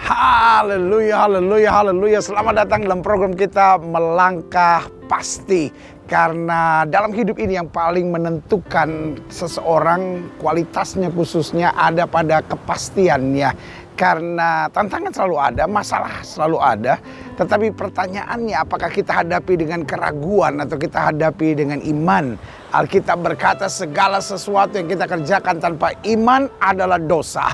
Haleluya, haleluya, haleluya. Selamat datang dalam program kita Melangkah Pasti. Karena dalam hidup ini yang paling menentukan seseorang, kualitasnya khususnya ada pada kepastiannya. Karena tantangan selalu ada, masalah selalu ada. Tetapi pertanyaannya, apakah kita hadapi dengan keraguan atau kita hadapi dengan iman? Alkitab berkata segala sesuatu yang kita kerjakan tanpa iman adalah dosa.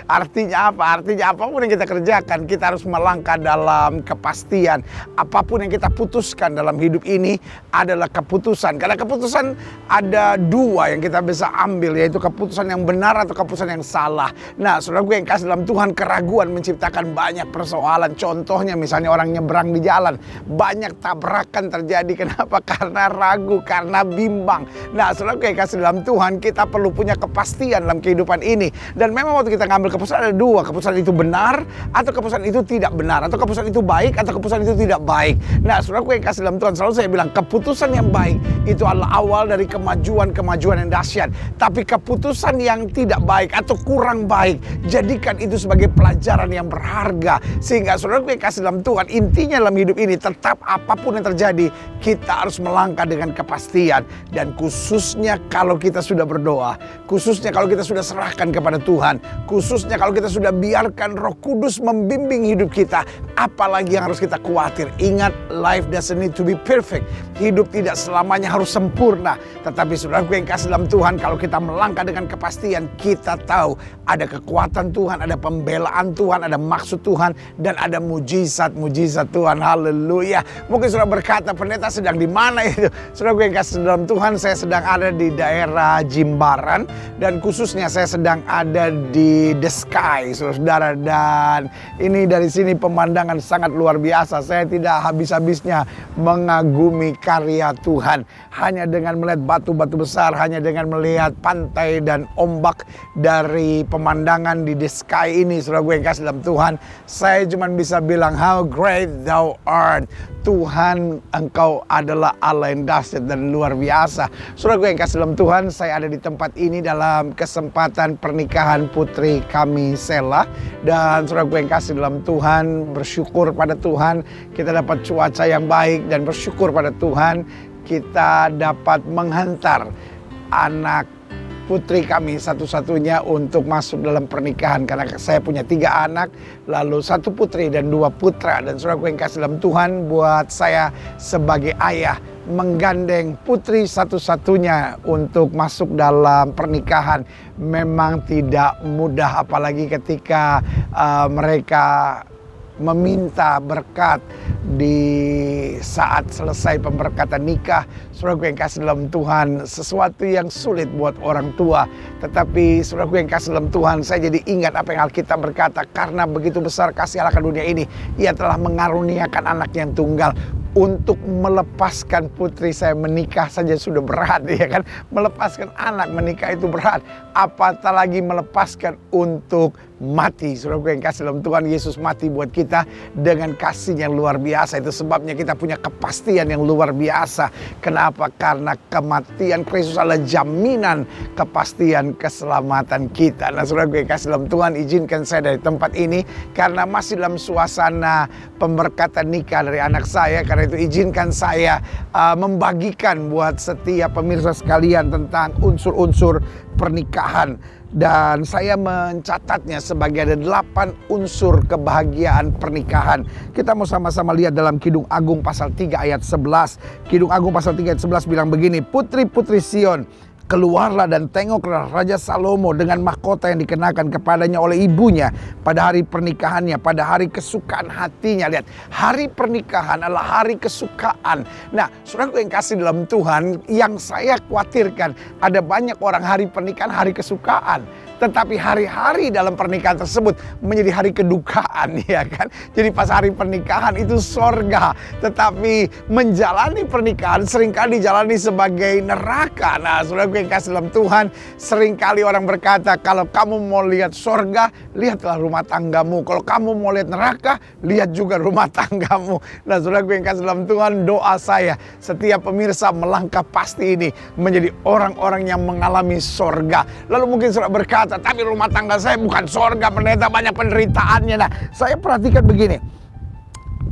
Artinya apa? Artinya apapun yang kita kerjakan, kita harus melangkah dalam kepastian. Apapun yang kita putuskan dalam hidup ini adalah keputusan. Karena keputusan ada dua yang kita bisa ambil, yaitu keputusan yang benar atau keputusan yang salah. Nah, saudaraku yang kasih dalam Tuhan, keraguan menciptakan banyak persoalan. Contohnya misalnya orang nyebrang di jalan, banyak tabrakan terjadi. Kenapa? Karena ragu, karena bimbang. Nah, saudaraku yang kasih dalam Tuhan, kita perlu punya kepastian dalam kehidupan ini. Dan memang waktu kita ngambil keputusan ada dua, keputusan itu benar atau keputusan itu tidak benar, atau keputusan itu baik atau keputusan itu tidak baik. Nah, saudaraku yang kasih dalam Tuhan, selalu saya bilang keputusan yang baik itu adalah awal dari kemajuan yang dahsyat. Tapi keputusan yang tidak baik atau kurang baik, jadikan itu sebagai pelajaran yang berharga. Sehingga saudaraku yang kasih dalam Tuhan, intinya dalam hidup ini tetap apapun yang terjadi, kita harus melangkah dengan kepastian. Dan khususnya kalau kita sudah berdoa, khususnya kalau kita sudah serahkan kepada Tuhan, khususnya kalau kita sudah biarkan Roh Kudus membimbing hidup kita, apalagi yang harus kita khawatir. Ingat, life doesn't need to be perfect. Hidup tidak selamanya harus sempurna. Tetapi saudaraku yang kasih dalam Tuhan, kalau kita melangkah dengan kepastian, kita tahu ada kekuatan Tuhan, ada pembelaan Tuhan, ada maksud Tuhan, dan ada mujizat Tuhan. Haleluya. Mungkin saudara berkata, pendeta sedang di mana itu? Saudaraku yang kasih dalam Tuhan, saya sedang ada di daerah Jimbaran, dan khususnya saya sedang ada di The Sky, saudara. Dan ini dari sini pemandangan sangat luar biasa. Saya tidak habis-habisnya mengagumi karya Tuhan. Hanya dengan melihat batu-batu besar, hanya dengan melihat pantai dan ombak dari pemandangan di The Sky ini, saudara gue yang kasih dalam Tuhan, saya cuma bisa bilang, how great thou art. Tuhan, engkau adalah Allah yang dahsyat dan luar biasa. Saudara gue yang kasih dalam Tuhan, saya ada di tempat ini dalam kesempatan pernikahan putri kami, Sela. Dan saudara gue yang kasih dalam Tuhan, bersyukur pada Tuhan kita dapat cuaca yang baik, dan bersyukur pada Tuhan kita dapat menghantar anak putri kami satu-satunya untuk masuk dalam pernikahan. Karena saya punya 3 anak, lalu 1 putri dan 2 putra. Dan saudaraku yang kasih dalam Tuhan, buat saya sebagai ayah menggandeng putri satu-satunya untuk masuk dalam pernikahan memang tidak mudah. Apalagi ketika mereka meminta berkat di saat selesai pemberkatan nikah. Saudaraku yang kasih dalam Tuhan, sesuatu yang sulit buat orang tua. Tetapi saudaraku yang kasih dalam Tuhan, saya jadi ingat apa yang Alkitab berkata, karena begitu besar kasih Allah ke dunia ini, Ia telah mengaruniakan anak yang tunggal. Untuk melepaskan putri saya menikah saja sudah berat, ya kan? Melepaskan anak menikah itu berat, apatah lagi melepaskan untuk mati. Saudaraku yang kasih dalam Tuhan, Yesus mati buat kita dengan kasih yang luar biasa. Itu sebabnya kita punya kepastian yang luar biasa. Kenapa? Karena kematian Kristus adalah jaminan kepastian keselamatan kita. Nah, saudaraku yang kasih dalam Tuhan, izinkan saya dari tempat ini karena masih dalam suasana pemberkatan nikah dari anak saya. Karena itu izinkan saya membagikan buat setiap pemirsa sekalian tentang unsur-unsur pernikahan. Dan saya mencatatnya sebagai ada 8 unsur kebahagiaan pernikahan. Kita mau sama-sama lihat dalam Kidung Agung pasal 3 ayat 11. Kidung Agung pasal 3 ayat 11 bilang begini, putri-putri Sion, keluarlah dan tengoklah Raja Salomo dengan mahkota yang dikenakan kepadanya oleh ibunya pada hari pernikahannya, pada hari kesukaan hatinya. Lihat, hari pernikahan adalah hari kesukaan. Nah, saudaraku yang kasih dalam Tuhan, yang saya khawatirkan ada banyak orang hari pernikahan hari kesukaan, tetapi hari-hari dalam pernikahan tersebut menjadi hari kedukaan, ya kan? Jadi pas hari pernikahan itu sorga, tetapi menjalani pernikahan seringkali dijalani sebagai neraka. Nah, saudaraku yang kasih dalam Tuhan, seringkali orang berkata, kalau kamu mau lihat sorga, lihatlah rumah tanggamu. Kalau kamu mau lihat neraka, lihat juga rumah tanggamu. Nah, saudaraku yang kasih dalam Tuhan, doa saya setiap pemirsa melangkah pasti ini menjadi orang-orang yang mengalami sorga. Lalu mungkin saudara berkata, tetapi rumah tangga saya bukan sorga pendeta, banyak penderitaannya. Nah, saya perhatikan begini.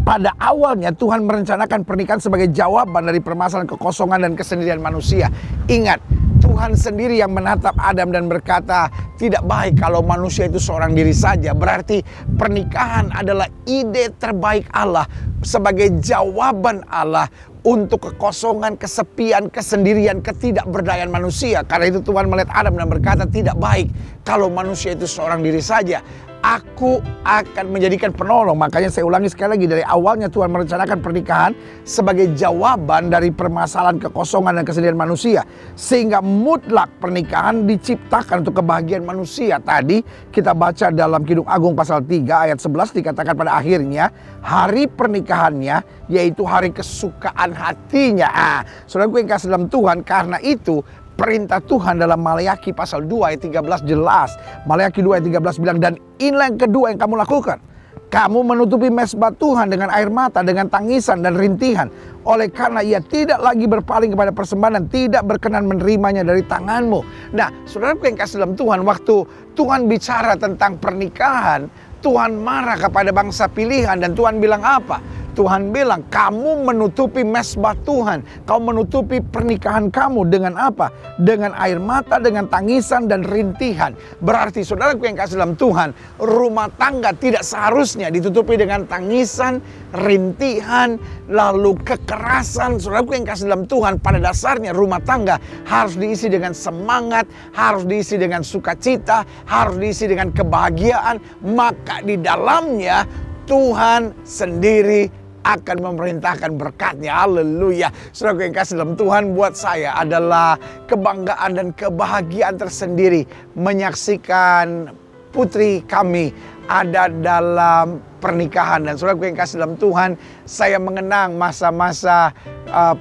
Pada awalnya Tuhan merencanakan pernikahan sebagai jawaban dari permasalahan kekosongan dan kesendirian manusia. Ingat, Tuhan sendiri yang menatap Adam dan berkata, tidak baik kalau manusia itu seorang diri saja. Berarti pernikahan adalah ide terbaik Allah sebagai jawaban Allah untuk kekosongan, kesepian, kesendirian, ketidakberdayaan manusia. Karena itu Tuhan melihat Adam dan berkata, tidak baik kalau manusia itu seorang diri saja. Aku akan menjadikan penolong. Makanya saya ulangi sekali lagi, dari awalnya Tuhan merencanakan pernikahan sebagai jawaban dari permasalahan kekosongan dan kesendirian manusia. Sehingga mutlak pernikahan diciptakan untuk kebahagiaan manusia. Tadi kita baca dalam Kidung Agung pasal 3 ayat 11 dikatakan pada akhirnya hari pernikahannya yaitu hari kesukaan hatinya. Saudaraku yang kasih dalam Tuhan, karena itu perintah Tuhan dalam Maleakhi pasal 2 ayat 13 jelas. Maleakhi 2 ayat 13 bilang, dan inilah yang kedua yang kamu lakukan. Kamu menutupi mezbah Tuhan dengan air mata, dengan tangisan dan rintihan. Oleh karena ia tidak lagi berpaling kepada persembahan dan tidak berkenan menerimanya dari tanganmu. Nah, saudaraku yang kasih dalam Tuhan, waktu Tuhan bicara tentang pernikahan, Tuhan marah kepada bangsa pilihan dan Tuhan bilang apa? Tuhan bilang, kamu menutupi mezbah Tuhan. Kamu menutupi pernikahan kamu dengan apa? Dengan air mata, dengan tangisan dan rintihan. Berarti saudaraku yang kasih dalam Tuhan, rumah tangga tidak seharusnya ditutupi dengan tangisan, rintihan, lalu kekerasan. Saudaraku yang kasih dalam Tuhan, pada dasarnya rumah tangga harus diisi dengan semangat, harus diisi dengan sukacita, harus diisi dengan kebahagiaan. Maka di dalamnya Tuhan sendiri akan memerintahkan berkatnya. Haleluya. Saudara yang kasih dalam Tuhan, buat saya adalah kebanggaan dan kebahagiaan tersendiri menyaksikan putri kami ada dalam pernikahan. Dan saudara yang kasih dalam Tuhan, saya mengenang masa-masa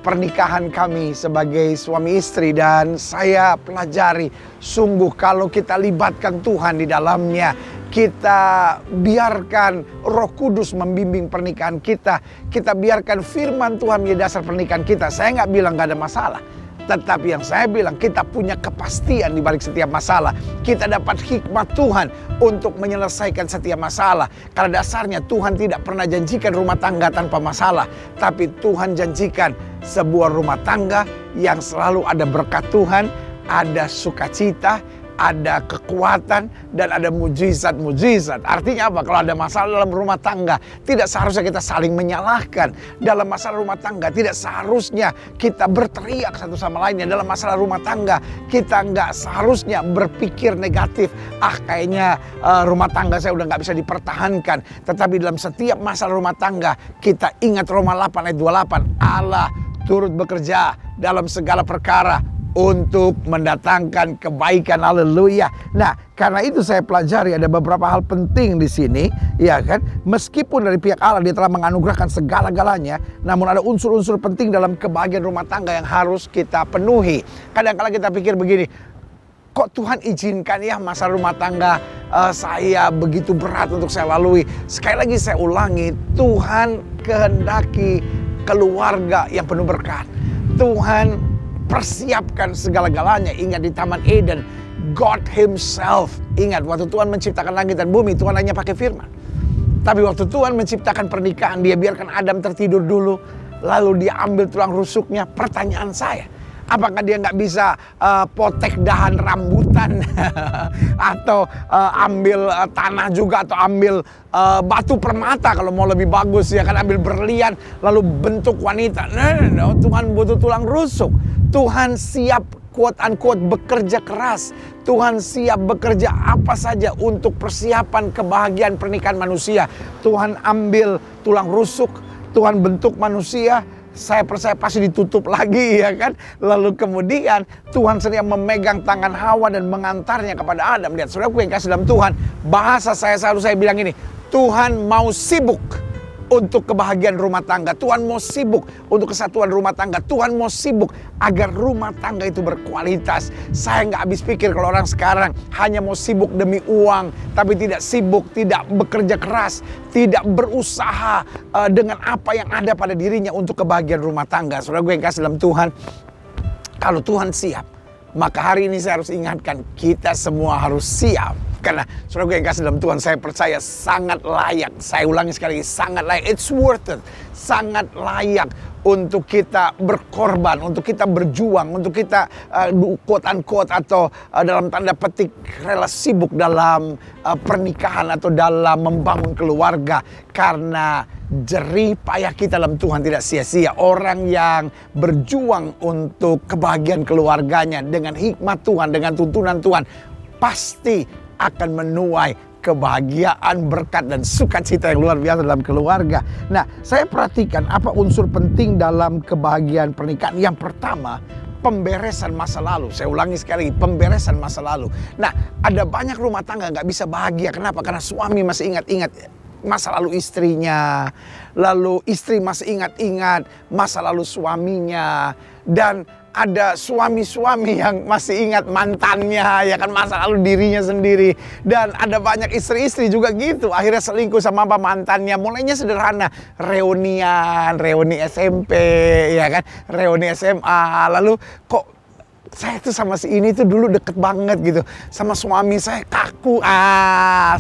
pernikahan kami sebagai suami istri, dan saya pelajari sungguh kalau kita libatkan Tuhan di dalamnya, kita biarkan Roh Kudus membimbing pernikahan kita, kita biarkan firman Tuhan menjadi dasar pernikahan kita. Saya nggak bilang nggak ada masalah, tetapi yang saya bilang kita punya kepastian di balik setiap masalah. Kita dapat hikmat Tuhan untuk menyelesaikan setiap masalah. Karena dasarnya Tuhan tidak pernah janjikan rumah tangga tanpa masalah, tapi Tuhan janjikan sebuah rumah tangga yang selalu ada berkat Tuhan, ada sukacita, ada kekuatan, dan ada mujizat-mujizat. Artinya apa? Kalau ada masalah dalam rumah tangga, tidak seharusnya kita saling menyalahkan. Dalam masalah rumah tangga, tidak seharusnya kita berteriak satu sama lainnya. Dalam masalah rumah tangga, kita nggak seharusnya berpikir negatif. Kayaknya rumah tangga saya udah nggak bisa dipertahankan. Tetapi dalam setiap masalah rumah tangga, kita ingat Roma 8 ayat 28. Allah turut bekerja dalam segala perkara untuk mendatangkan kebaikan. Haleluya. Nah, karena itu saya pelajari ada beberapa hal penting di sini, ya kan? Meskipun dari pihak Allah dia telah menganugerahkan segala-galanya, namun ada unsur-unsur penting dalam kebahagiaan rumah tangga yang harus kita penuhi. Kadang-kadang kita pikir begini, kok Tuhan izinkan ya masalah rumah tangga saya begitu berat untuk saya lalui. Sekali lagi saya ulangi, Tuhan kehendaki keluarga yang penuh berkat. Tuhan persiapkan segala-galanya. Ingat di Taman Eden, God Himself. Ingat waktu Tuhan menciptakan langit dan bumi, Tuhan hanya pakai firman. Tapi waktu Tuhan menciptakan pernikahan, dia biarkan Adam tertidur dulu, lalu dia ambil tulang rusuknya. Pertanyaan saya, apakah dia nggak bisa potek dahan rambutan atau ambil tanah juga, atau ambil batu permata kalau mau lebih bagus, ya kan, ambil berlian lalu bentuk wanita? No, Tuhan butuh tulang rusuk. Tuhan siap quote unquote bekerja keras. Tuhan siap bekerja apa saja untuk persiapan kebahagiaan pernikahan manusia. Tuhan ambil tulang rusuk, Tuhan bentuk manusia. Saya percaya pasti ditutup lagi, ya kan. Lalu kemudian Tuhan sendiri memegang tangan Hawa dan mengantarnya kepada Adam. Lihat saudaraku yang kasih dalam Tuhan, bahasa saya selalu saya bilang ini, Tuhan mau sibuk untuk kebahagiaan rumah tangga. Tuhan mau sibuk untuk kesatuan rumah tangga. Tuhan mau sibuk agar rumah tangga itu berkualitas. Saya nggak habis pikir kalau orang sekarang hanya mau sibuk demi uang, tapi tidak sibuk, tidak bekerja keras, tidak berusaha dengan apa yang ada pada dirinya untuk kebahagiaan rumah tangga. Saudara gue yang kasih dalam Tuhan, kalau Tuhan siap Maka hari ini saya harus ingatkan, kita semua harus siap. Karena saudara yang kasih dalam Tuhan, saya percaya sangat layak. Saya ulangi sekali lagi, sangat layak. It's worth it. Sangat layak untuk kita berkorban, untuk kita berjuang, untuk kita quote unquote atau dalam tanda petik rela sibuk dalam pernikahan atau dalam membangun keluarga. Karena jerih payah kita dalam Tuhan tidak sia-sia. Orang yang berjuang untuk kebahagiaan keluarganya dengan hikmat Tuhan, dengan tuntunan Tuhan, pasti akan menuai kebahagiaan, berkat, dan sukacita yang luar biasa dalam keluarga. Nah, saya perhatikan apa unsur penting dalam kebahagiaan pernikahan. Yang pertama, pemberesan masa lalu. Saya ulangi sekali lagi, pemberesan masa lalu. Nah, ada banyak rumah tangga nggak bisa bahagia. Kenapa? Karena suami masih ingat-ingat masa lalu istrinya, lalu istri masih ingat-ingat masa lalu suaminya, dan ada suami-suami yang masih ingat mantannya, ya kan, masa lalu dirinya sendiri. Dan ada banyak istri-istri juga gitu, akhirnya selingkuh sama mantannya. Mulainya sederhana, reunian, reuni SMP, ya kan, reuni SMA. Lalu kok saya tuh sama si ini tuh dulu deket banget gitu, sama suami saya kaku.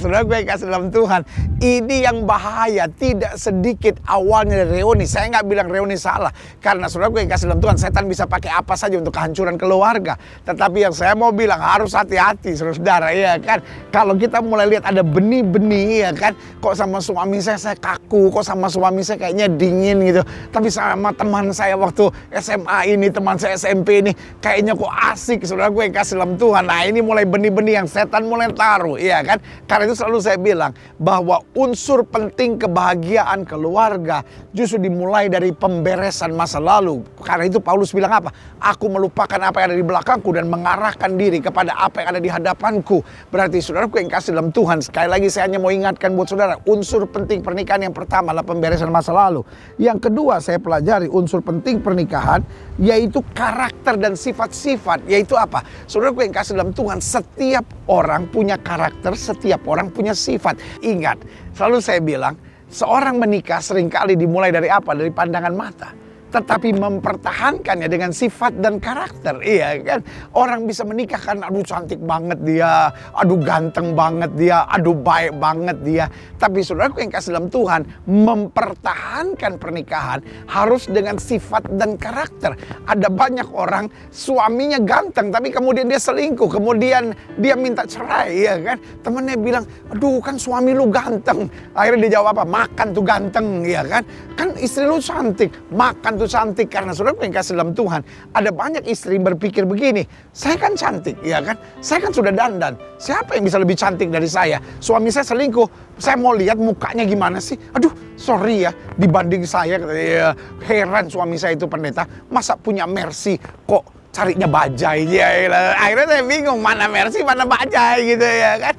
Saudara gue yang kasih dalam Tuhan, ini yang bahaya. Tidak sedikit awalnya dari reuni. Saya nggak bilang reuni salah, karena saudara gue yang kasih dalam Tuhan, setan bisa pakai apa saja untuk kehancuran keluarga. Tetapi yang saya mau bilang, harus hati-hati saudara, ya kan. Kalau kita mulai lihat ada benih-benih, ya kan, kok sama suami saya kaku, kok sama suami saya kayaknya dingin gitu, tapi sama teman saya waktu SMA ini, teman saya SMP ini, kayaknya kok asik. Saudara gue yang kasih dalam Tuhan, nah ini mulai benih-benih yang setan mulai taruh, iya kan. Karena itu selalu saya bilang bahwa unsur penting kebahagiaan keluarga justru dimulai dari pemberesan masa lalu. Karena itu Paulus bilang apa? Aku melupakan apa yang ada di belakangku dan mengarahkan diri kepada apa yang ada di hadapanku. Berarti saudara gue yang kasih dalam Tuhan, sekali lagi saya hanya mau ingatkan buat saudara, unsur penting pernikahan yang pertama adalah pemberesan masa lalu. Yang kedua saya pelajari unsur penting pernikahan, yaitu karakter dan sifat-sifat. Yaitu apa? Saudara gue yang kasih dalam Tuhan, setiap orang punya karakter, setiap orang punya sifat. Ingat, selalu saya bilang, seorang menikah seringkali dimulai dari apa? Dari pandangan mata. Tetapi mempertahankannya dengan sifat dan karakter, iya kan. Orang bisa menikah karena aduh cantik banget dia, aduh ganteng banget dia, aduh baik banget dia. Tapi saudaraku yang kasih dalam Tuhan, mempertahankan pernikahan harus dengan sifat dan karakter. Ada banyak orang suaminya ganteng tapi kemudian dia selingkuh, kemudian dia minta cerai, ya kan. Temennya bilang, aduh kan suami lu ganteng. Akhirnya dia jawab apa? Makan tuh ganteng, ya kan. Kan istri lu cantik, makan tuh cantik. Karena saudara yang kasih dalam Tuhan, ada banyak istri berpikir begini, saya kan cantik, ya kan, saya kan sudah dandan, siapa yang bisa lebih cantik dari saya? Suami saya selingkuh, saya mau lihat mukanya gimana sih. Aduh sorry ya, dibanding saya, ya, heran suami saya itu pendeta, masa punya Mercy kok carinya bajai. Ya, akhirnya saya bingung, mana Mercy mana bajai gitu, ya kan.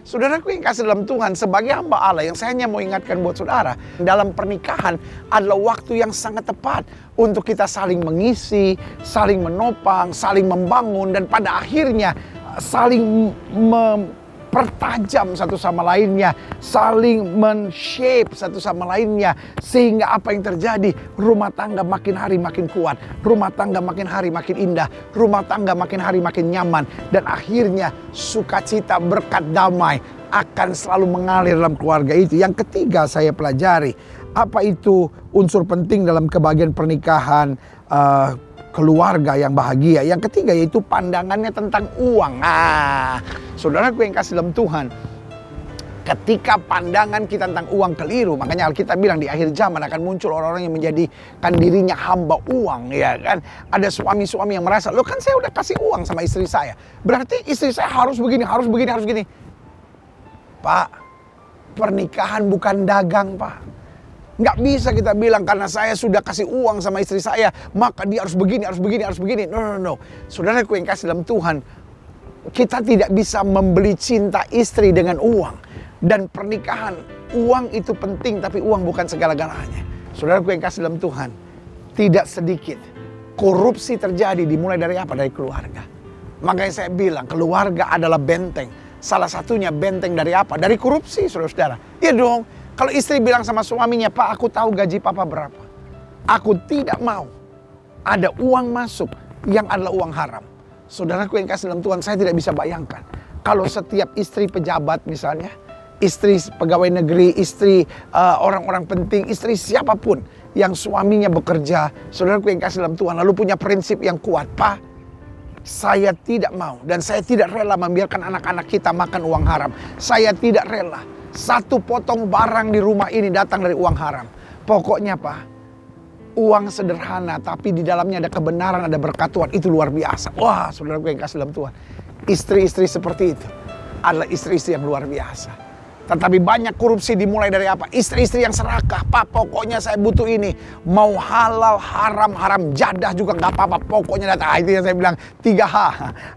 Saudaraku yang kasih dalam Tuhan, sebagai hamba Allah, yang saya hanya mau ingatkan buat saudara, dalam pernikahan adalah waktu yang sangat tepat untuk kita saling mengisi, saling menopang, saling membangun, dan pada akhirnya saling mempertajam satu sama lainnya, saling men-shape satu sama lainnya, sehingga apa yang terjadi, rumah tangga makin hari makin kuat, rumah tangga makin hari makin indah, rumah tangga makin hari makin nyaman, dan akhirnya sukacita, berkat, damai akan selalu mengalir dalam keluarga itu. Yang ketiga saya pelajari, apa itu unsur penting dalam kebahagiaan pernikahan, keluarga yang bahagia. Yang ketiga yaitu pandangannya tentang uang. Saudaraku yang kasih dalam Tuhan, ketika pandangan kita tentang uang keliru, makanya Alkitab bilang di akhir zaman akan muncul orang-orang yang menjadikan dirinya hamba uang, ya kan. Ada suami-suami yang merasa, loh kan saya udah kasih uang sama istri saya, berarti istri saya harus begini, harus begini, harus begini. Pak, pernikahan bukan dagang, Pak. Nggak bisa kita bilang karena saya sudah kasih uang sama istri saya, maka dia harus begini, harus begini, harus begini. No. Saudaraku yang kasih dalam Tuhan, kita tidak bisa membeli cinta istri dengan uang. Dan pernikahan, uang itu penting, tapi uang bukan segala-galanya. Saudaraku yang kasih dalam Tuhan, tidak sedikit korupsi terjadi dimulai dari apa? Dari keluarga. Makanya saya bilang, keluarga adalah benteng. Salah satunya benteng dari apa? Dari korupsi, saudara-saudara. Iya dong. Kalau istri bilang sama suaminya, Pak, aku tahu gaji papa berapa. Aku tidak mau ada uang masuk yang adalah uang haram. Saudaraku yang kasih dalam Tuhan, saya tidak bisa bayangkan kalau setiap istri pejabat misalnya, istri pegawai negeri, istri orang-orang penting, istri siapapun yang suaminya bekerja, saudaraku yang kasih dalam Tuhan, lalu punya prinsip yang kuat, Pak, saya tidak mau dan saya tidak rela membiarkan anak-anak kita makan uang haram. Saya tidak rela satu potong barang di rumah ini datang dari uang haram. Pokoknya Pak, uang sederhana tapi di dalamnya ada kebenaran, ada berkat Tuhan, itu luar biasa. Wah, saudaraku yang kasih dalam Tuhan, istri-istri seperti itu adalah istri-istri yang luar biasa. Tetapi banyak korupsi dimulai dari apa? Istri-istri yang serakah. Pak, pokoknya saya butuh ini. Mau halal, haram, haram jadah juga nggak apa-apa. Pokoknya datang. Itu yang saya bilang 3H.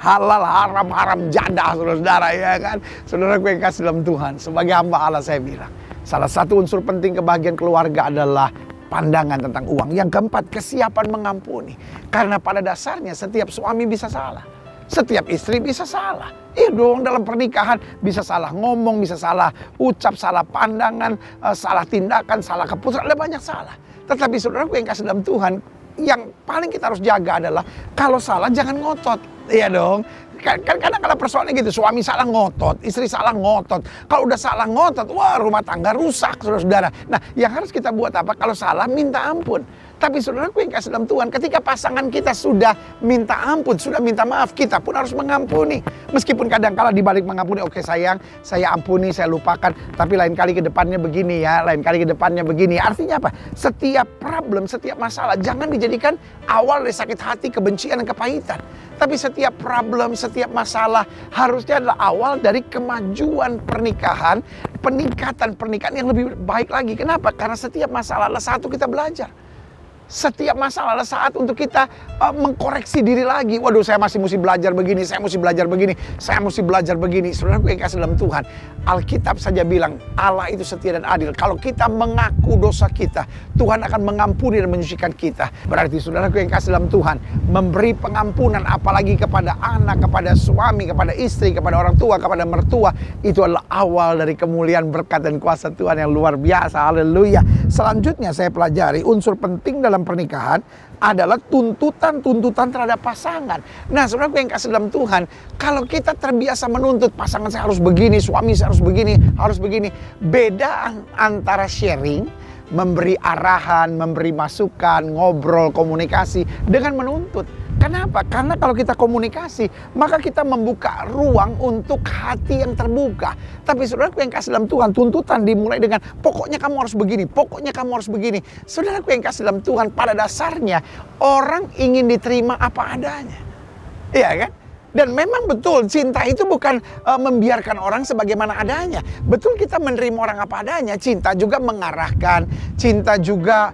Halal, haram, haram jadah, saudara-saudara, ya kan? Saudaraku yang kasih dalam Tuhan, sebagai hamba Allah saya bilang, salah satu unsur penting kebahagiaan keluarga adalah pandangan tentang uang. Yang keempat, kesiapan mengampuni. Karena pada dasarnya setiap suami bisa salah. Setiap istri bisa salah. Iya dong, dalam pernikahan bisa salah ngomong, bisa salah ucap, salah pandangan, salah tindakan, salah keputusan, ada banyak salah. Tetapi saudaraku yang kasih dalam Tuhan, yang paling kita harus jaga adalah kalau salah jangan ngotot. Iya dong. Kadang-kadang kalau persoalannya gitu, suami salah ngotot, istri salah ngotot. Kalau udah salah ngotot, wah rumah tangga rusak, saudara-saudara. Nah, yang harus kita buat apa? Kalau salah, minta ampun. Tapi saudaraku yang kasih dalam Tuhan, ketika pasangan kita sudah minta ampun, sudah minta maaf, kita pun harus mengampuni. Meskipun kadang-kala di balik mengampuni, oke sayang, saya ampuni, saya lupakan. Tapi lain kali ke depannya begini ya, lain kali ke depannya begini. Artinya apa? Setiap problem, setiap masalah, jangan dijadikan awal dari sakit hati, kebencian, dan kepahitan. Tapi setiap problem, setiap masalah harusnya adalah awal dari kemajuan pernikahan, peningkatan pernikahan yang lebih baik lagi. Kenapa? Karena setiap masalah adalah satu kita belajar. Setiap masalah adalah saat untuk kita mengkoreksi diri lagi. Waduh, saya masih mesti belajar begini, saya mesti belajar begini, saya mesti belajar begini. Saudaraku yang kasih dalam Tuhan, Alkitab saja bilang Allah itu setia dan adil. Kalau kita mengaku dosa kita, Tuhan akan mengampuni dan menyucikan kita. Berarti saudaraku yang kasih dalam Tuhan, memberi pengampunan apalagi kepada anak, kepada suami, kepada istri, kepada orang tua, kepada mertua, itu adalah awal dari kemuliaan, berkat dan kuasa Tuhan yang luar biasa. Haleluya. Selanjutnya saya pelajari unsur penting dalam pernikahan adalah tuntutan-tuntutan terhadap pasangan. Nah, saudaraku yang kasih dalam Tuhan, kalau kita terbiasa menuntut pasangan saya harus begini, suami saya harus begini, harus begini. Beda antara sharing, memberi arahan, memberi masukan, ngobrol, komunikasi dengan menuntut. Kenapa? Karena kalau kita komunikasi, maka kita membuka ruang untuk hati yang terbuka. Tapi saudaraku yang kasih dalam Tuhan, tuntutan dimulai dengan pokoknya kamu harus begini, pokoknya kamu harus begini. Saudaraku yang kasih dalam Tuhan, pada dasarnya orang ingin diterima apa adanya. Iya kan? Dan memang betul, cinta itu bukan membiarkan orang sebagaimana adanya. Betul, kita menerima orang apa adanya. Cinta juga mengarahkan, cinta juga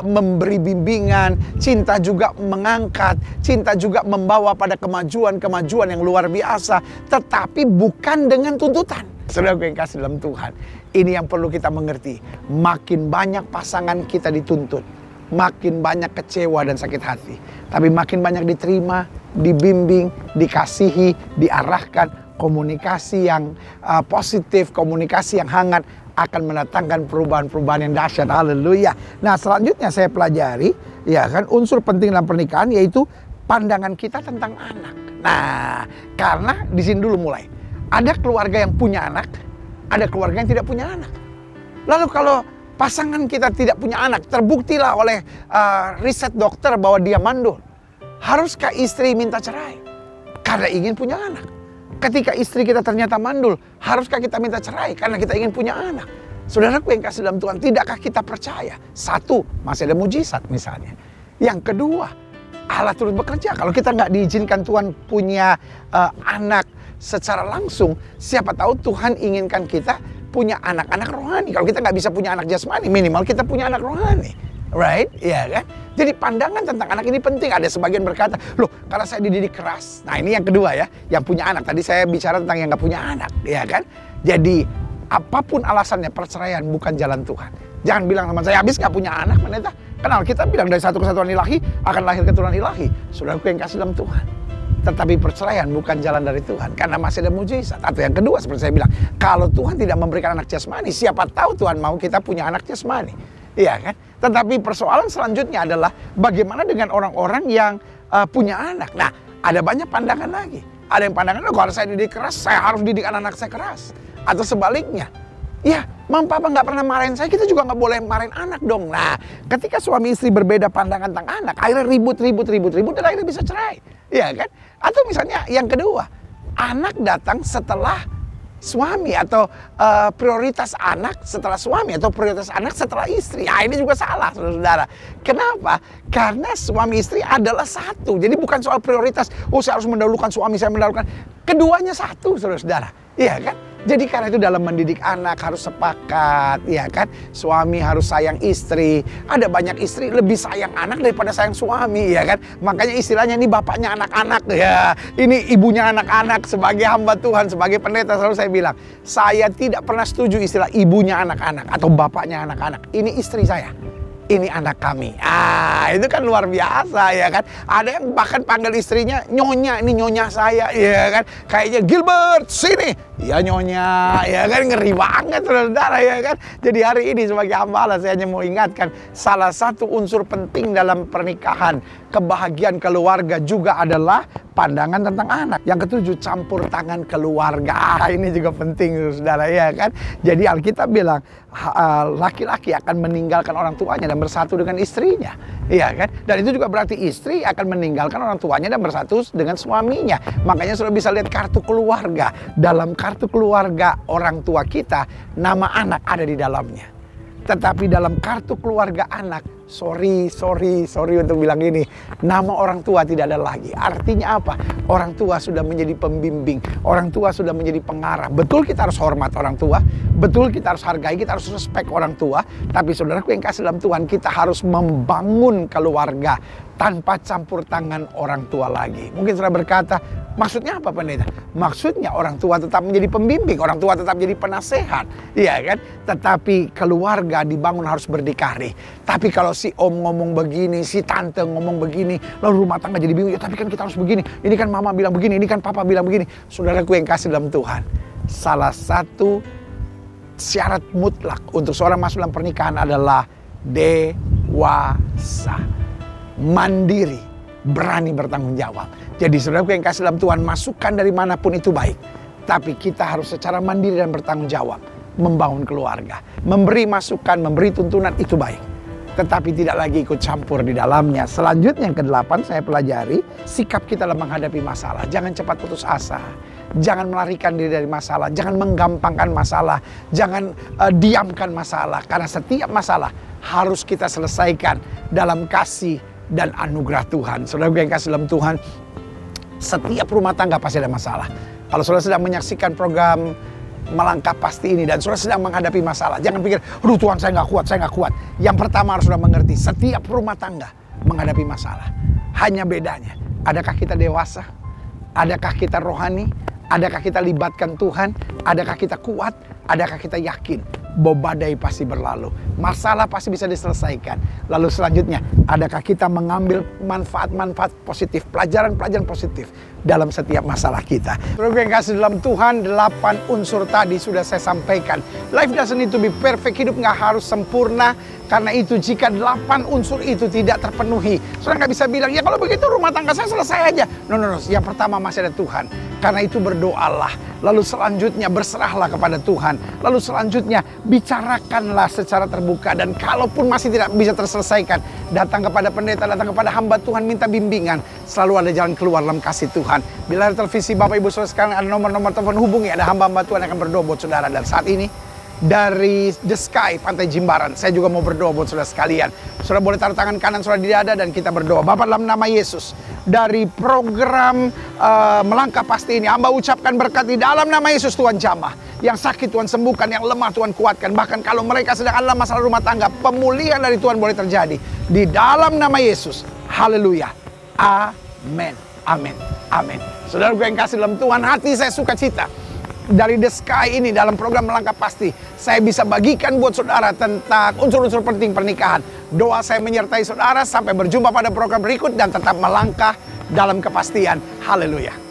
memberi bimbingan, cinta juga mengangkat, cinta juga membawa pada kemajuan-kemajuan yang luar biasa. Tetapi bukan dengan tuntutan. Saudaraku yang kasih dalam Tuhan, ini yang perlu kita mengerti. Makin banyak pasangan kita dituntut, makin banyak kecewa dan sakit hati. Tapi makin banyak diterima, dibimbing, dikasihi, diarahkan, komunikasi yang positif, komunikasi yang hangat akan mendatangkan perubahan-perubahan yang dahsyat. Haleluya. Nah, selanjutnya saya pelajari, ya kan, unsur penting dalam pernikahan yaitu pandangan kita tentang anak. Nah, karena di sini dulu mulai. Ada keluarga yang punya anak, ada keluarga yang tidak punya anak. Lalu kalau pasangan kita tidak punya anak, terbuktilah oleh riset dokter bahwa dia mandul. Haruskah istri minta cerai karena ingin punya anak? Ketika istri kita ternyata mandul, haruskah kita minta cerai karena kita ingin punya anak? Saudaraku yang kasih dalam Tuhan, tidakkah kita percaya? Satu, masih ada mujizat misalnya. Yang kedua, Allah terus bekerja. Kalau kita nggak diizinkan Tuhan punya anak secara langsung, siapa tahu Tuhan inginkan kita punya anak-anak rohani. Kalau kita nggak bisa punya anak jasmani, minimal kita punya anak rohani. Right? Iya kan? Jadi pandangan tentang anak ini penting. Ada sebagian berkata, loh karena saya dididik keras. Nah ini yang kedua ya, yang punya anak. Tadi saya bicara tentang yang nggak punya anak. Iya kan? Jadi apapun alasannya, perceraian bukan jalan Tuhan. Jangan bilang sama saya, habis nggak punya anak, pendeta. Kenal kita bilang dari satu kesatuan ilahi akan lahir keturunan ilahi. Saudaraku yang kasih dalam Tuhan. Tetapi perceraian bukan jalan dari Tuhan, karena masih ada mujizat. Atau yang kedua, seperti saya bilang, kalau Tuhan tidak memberikan anak jasmani, siapa tahu Tuhan mau kita punya anak jasmani. Iya kan? Tetapi persoalan selanjutnya adalah bagaimana dengan orang-orang yang punya anak. Nah, Ada banyak pandangan lagi. Ada yang pandangan, kalau saya didik keras, saya harus didik anak-anak saya keras. Atau sebaliknya. Ya, Mama Papa nggak pernah marahin saya, kita juga nggak boleh marahin anak dong. Nah, ketika suami istri berbeda pandangan tentang anak, akhirnya ribut, dan akhirnya bisa cerai. Iya kan? Atau misalnya yang kedua, anak datang setelah suami, atau prioritas anak setelah suami, atau prioritas anak setelah istri. Ini juga salah, saudara-saudara. Kenapa? Karena suami istri adalah satu. Jadi bukan soal prioritas, saya harus mendahulukan suami, saya mendahulukan. Keduanya satu, saudara-saudara. Iya kan? Jadi karena itu dalam mendidik anak harus sepakat, ya kan? Suami harus sayang istri. Ada banyak istri lebih sayang anak daripada sayang suami, ya kan? Makanya istilahnya ini bapaknya anak-anak, ya. Ini ibunya anak-anak. Sebagai hamba Tuhan, sebagai pendeta, selalu saya bilang, saya tidak pernah setuju istilah ibunya anak-anak atau bapaknya anak-anak. Ini istri saya. Ini anak kami. Itu kan luar biasa, ya kan? Ada yang bahkan panggil istrinya nyonya, ini nyonya saya, ya kan? Kayaknya Gilbert, sini. Ya nyonya, ya kan? Ngeri banget, saudara, ya kan? Jadi hari ini sebagai hamba Allah, saya hanya mau ingatkan, salah satu unsur penting dalam pernikahan, kebahagiaan keluarga juga adalah pandangan tentang anak. Yang ketujuh, campur tangan keluarga. Ini juga penting, saudara, ya kan? Jadi Alkitab bilang, laki-laki akan meninggalkan orang tuanya dan bersatu dengan istrinya, iya kan? Dan itu juga berarti istri akan meninggalkan orang tuanya dan bersatu dengan suaminya. Makanya sudah bisa lihat kartu keluarga. Dalam kartu keluarga orang tua kita, nama anak ada di dalamnya. Tetapi dalam kartu keluarga anak, sorry untuk bilang ini, nama orang tua tidak ada lagi. Artinya apa? Orang tua sudah menjadi pembimbing, orang tua sudah menjadi pengarah. Betul kita harus hormat orang tua, betul kita harus hargai, kita harus respect orang tua. Tapi saudaraku yang kasih dalam Tuhan, kita harus membangun keluarga tanpa campur tangan orang tua lagi. Mungkin saudara berkata, maksudnya apa pendeta? Maksudnya orang tua tetap menjadi pembimbing, orang tua tetap jadi penasehat, iya kan? Tetapi keluarga dibangun harus berdikari. Tapi kalau si om ngomong begini, si tante ngomong begini, lalu rumah tangga jadi bingung, ya tapi kan kita harus begini, ini kan mama bilang begini, ini kan papa bilang begini. Saudaraku yang kasih dalam Tuhan, salah satu syarat mutlak untuk seorang masuk dalam pernikahan adalah dewasa, mandiri, berani bertanggung jawab. Jadi saudaraku yang kasih dalam Tuhan, masukan dari manapun itu baik. Tapi kita harus secara mandiri dan bertanggung jawab membangun keluarga. Memberi masukan, memberi tuntunan itu baik. Tetapi tidak lagi ikut campur di dalamnya. Selanjutnya yang ke-8 saya pelajari, sikap kita dalam menghadapi masalah. Jangan cepat putus asa. Jangan melarikan diri dari masalah. Jangan menggampangkan masalah. Jangan diamkan masalah. Karena setiap masalah harus kita selesaikan dalam kasih dan anugerah Tuhan. Saudara yang kasih dalam Tuhan, setiap rumah tangga pasti ada masalah. Kalau saudara sedang menyaksikan program Melangkah Pasti ini dan saudara sedang menghadapi masalah, jangan pikir, aduh Tuhan saya nggak kuat. Yang pertama harus saudara mengerti, setiap rumah tangga menghadapi masalah. Hanya bedanya, adakah kita dewasa? Adakah kita rohani? Adakah kita libatkan Tuhan? Adakah kita kuat? Adakah kita yakin bahwa badai pasti berlalu? Masalah pasti bisa diselesaikan. Lalu selanjutnya, adakah kita mengambil manfaat-manfaat positif, pelajaran-pelajaran positif dalam setiap masalah kita? Saudara yang kasih dalam Tuhan, 8 unsur tadi sudah saya sampaikan. Life doesn't need to be perfect, hidup nggak harus sempurna. Karena itu jika 8 unsur itu tidak terpenuhi, saudara nggak bisa bilang, ya kalau begitu rumah tangga saya selesai aja. No. Yang pertama masih ada Tuhan. Karena itu berdoalah. Lalu selanjutnya berserahlah kepada Tuhan. Lalu selanjutnya bicarakanlah secara terbuka. Dan kalaupun masih tidak bisa terselesaikan, datang kepada pendeta, datang kepada hamba Tuhan, minta bimbingan. Selalu ada jalan keluar dalam kasih Tuhan. Bila ada televisi Bapak Ibu Saudara sekalian, ada nomor-nomor telepon, hubungi. Ada hamba-hamba Tuhan yang akan berdoa buat saudara. Dan saat ini dari The Sky, Pantai Jimbaran, saya juga mau berdoa buat saudara sekalian. Saudara boleh taruh tangan kanan saudara di dada dan kita berdoa. Bapak, dalam nama Yesus, dari program Melangkah Pasti ini, hamba ucapkan berkat di dalam nama Yesus. Tuhan jamah, yang sakit Tuhan sembuhkan, yang lemah Tuhan kuatkan. Bahkan kalau mereka sedang ada masalah rumah tangga, pemulihan dari Tuhan boleh terjadi di dalam nama Yesus. Haleluya, amin, amin, amin. Saudara gue yang kasih dalam Tuhan, hati saya sukacita dari The Sky ini, dalam program Melangkah Pasti, saya bisa bagikan buat saudara tentang unsur-unsur penting pernikahan. Doa saya menyertai saudara sampai berjumpa pada program berikut dan tetap melangkah dalam kepastian. Haleluya.